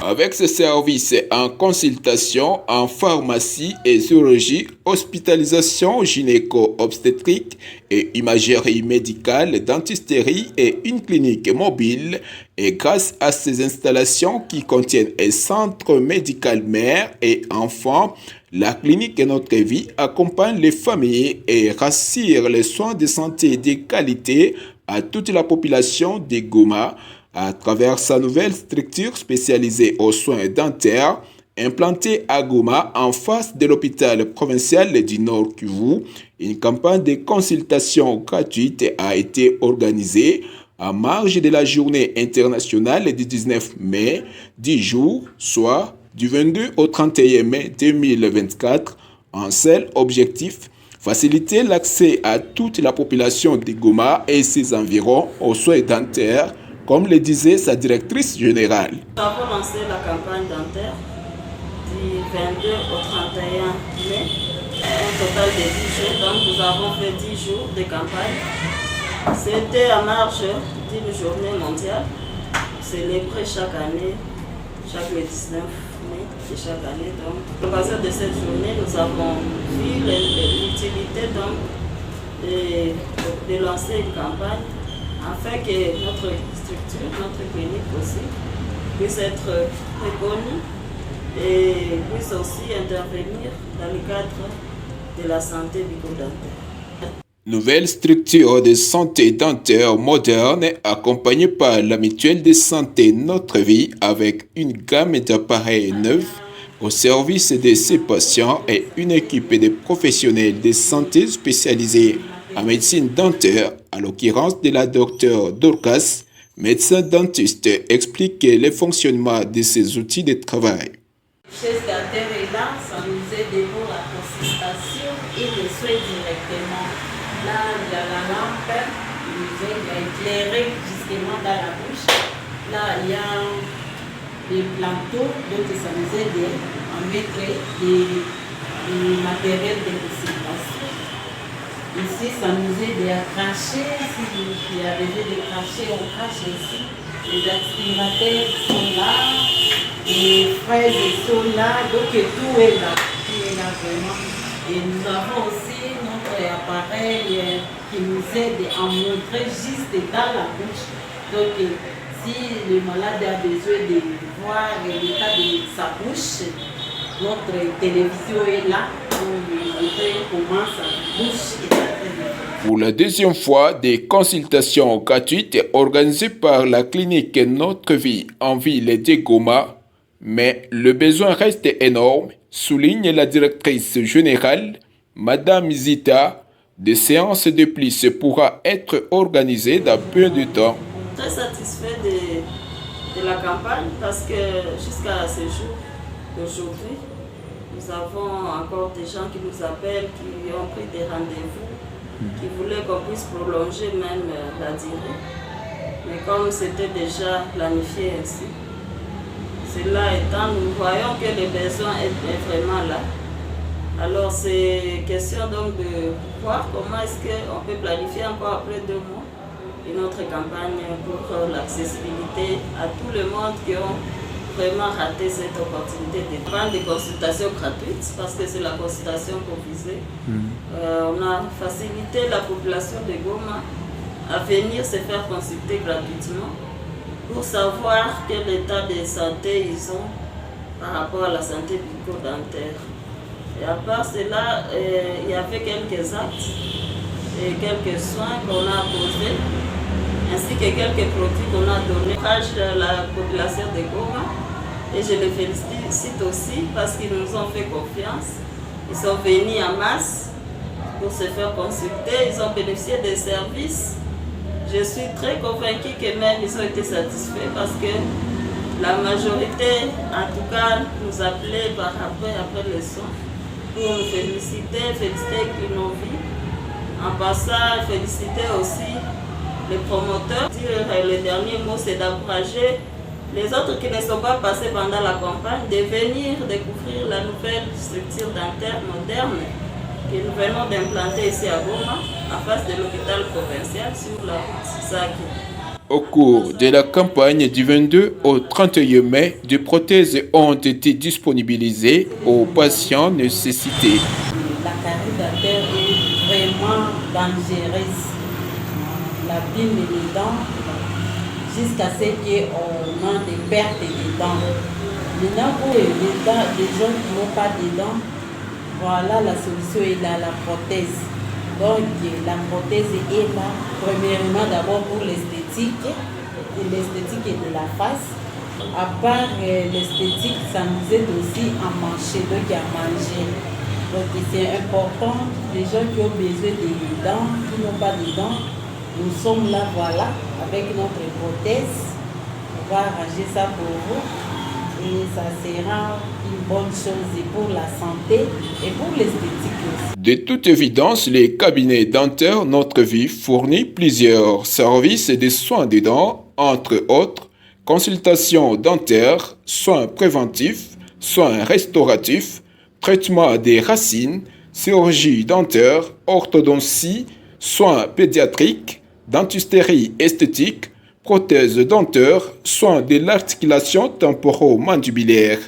Avec ce service en consultation, en pharmacie et chirurgie, hospitalisation gynéco-obstétrique et imagerie médicale, dentisterie et une clinique mobile, et grâce à ces installations qui contiennent un centre médical mère et enfants, la clinique Notre Vie accompagne les familles et rassure les soins de santé de qualité à toute la population de Goma à travers sa nouvelle structure spécialisée aux soins dentaires implantée à Goma en face de l'hôpital provincial du Nord Kivu. Une campagne de consultation gratuite a été organisée en marge de la journée internationale du 19 mai, 10 jours, soit du 22 au 31 mai 2024, en seul objectif faciliter l'accès à toute la population de Goma et ses environs aux soins dentaires, comme le disait sa directrice générale. Nous avons lancé la campagne dentaire du 22 au 31 mai, un total de 10 jours. Donc nous avons fait 10 jours de campagne. C'était en marge d'une journée mondiale, célébrée chaque année, chaque 19 mai de chaque année. Donc, à l'occasion de cette journée, nous avons vu l'utilité de lancer une campagne afin que notre structure, notre clinique aussi, puisse être reconnue et puisse aussi intervenir dans le cadre de la santé bucco-dentaire. Nouvelle structure de santé dentaire moderne accompagnée par la mutuelle de santé Notre Vie avec une gamme d'appareils neufs au service de ses patients et une équipe de professionnels de santé spécialisés en médecine dentaire, à l'occurrence de la docteure Dorcas, médecin dentiste, explique le fonctionnement de ces outils de travail. Chaise dentaire est là, ça nous aide pour la consultation et les soins directement. Là, il y a la lampe, il nous aide à éclairer justement dans la bouche. Là, il y a les plateaux, donc ça nous aide à mettre les matériels de consultation. Ici, ça nous aide à cracher. Si il y a besoin de cracher, on crache ici. Les aspirateurs sont là, les fraises sont là, donc tout est là. Tout est là vraiment. Et nous avons aussi notre appareil qui nous aide à montrer juste dans la bouche. Donc, si le malade a besoin de voir l'état de sa bouche, notre télévision est là pour lui montrer comment sa bouche est. Pour la deuxième fois, des consultations gratuites organisées par la clinique Notre Vie en ville de Goma, mais le besoin reste énorme, souligne la directrice générale, Madame Zita. Des séances de plus pourra être organisées dans peu de temps. Très satisfait de la campagne parce que jusqu'à ce jour d'aujourd'hui, nous avons encore des gens qui nous appellent, qui ont pris des rendez-vous, qui voulaient qu'on puisse prolonger même la durée. Mais comme c'était déjà planifié ainsi, cela étant, nous voyons que le besoin est vraiment là. Alors c'est question donc de voir comment est-ce qu'on peut planifier encore après 2 mois une autre campagne pour l'accessibilité à tout le monde qui ont vraiment raté cette opportunité de prendre des consultations gratuites parce que c'est la consultation qu'on visait. On a facilité la population de Goma à venir se faire consulter gratuitement pour savoir quel état de santé ils ont par rapport à la santé bucco-dentaire. Et à part cela, il y avait quelques actes et quelques soins qu'on a posés, ainsi que quelques produits qu'on a donnés à la population de Goma. Et je les félicite aussi parce qu'ils nous ont fait confiance. Ils sont venus en masse pour se faire consulter, ils ont bénéficié des services. Je suis très convaincue que même ils ont été satisfaits parce que la majorité, en tout cas, nous appelait après les soins pour nous féliciter Clinovie. En passant, féliciter aussi les promoteurs. Le dernier mot, c'est d'encourager les autres qui ne sont pas passés pendant la campagne de venir découvrir la nouvelle structure dentaire moderne que nous venons d'implanter ici à Goma, en face de l'hôpital provincial sur la route Saki. Au cours de la campagne du 22 au 31 mai, des prothèses ont été disponibilisées aux patients nécessités. La carie dentaire est vraiment dangereuse. L'abîme les dents jusqu'à ce qu'on a des pertes de dents. Maintenant, pour les gens qui n'ont pas de dents, voilà la solution est là, la prothèse. Donc la prothèse est là, premièrement d'abord pour l'esthétique et de la face. À part l'esthétique, ça nous aide aussi à manger, donc à manger. Donc c'est important, les gens qui ont besoin de dents, qui n'ont pas de dents, nous sommes là, voilà, avec notre prothèse. On va arranger ça pour vous. Et ça sera une bonne chose pour la santé et pour l'esthétique aussi. De toute évidence, les cabinets dentaires Notre Vie fournit plusieurs services de soins des dents, entre autres, consultations dentaires, soins préventifs, soins restauratifs, traitement des racines, chirurgie dentaire, orthodontie, soins pédiatriques, dentisterie esthétique, prothèses dentaires, soins de l'articulation temporomandibulaire.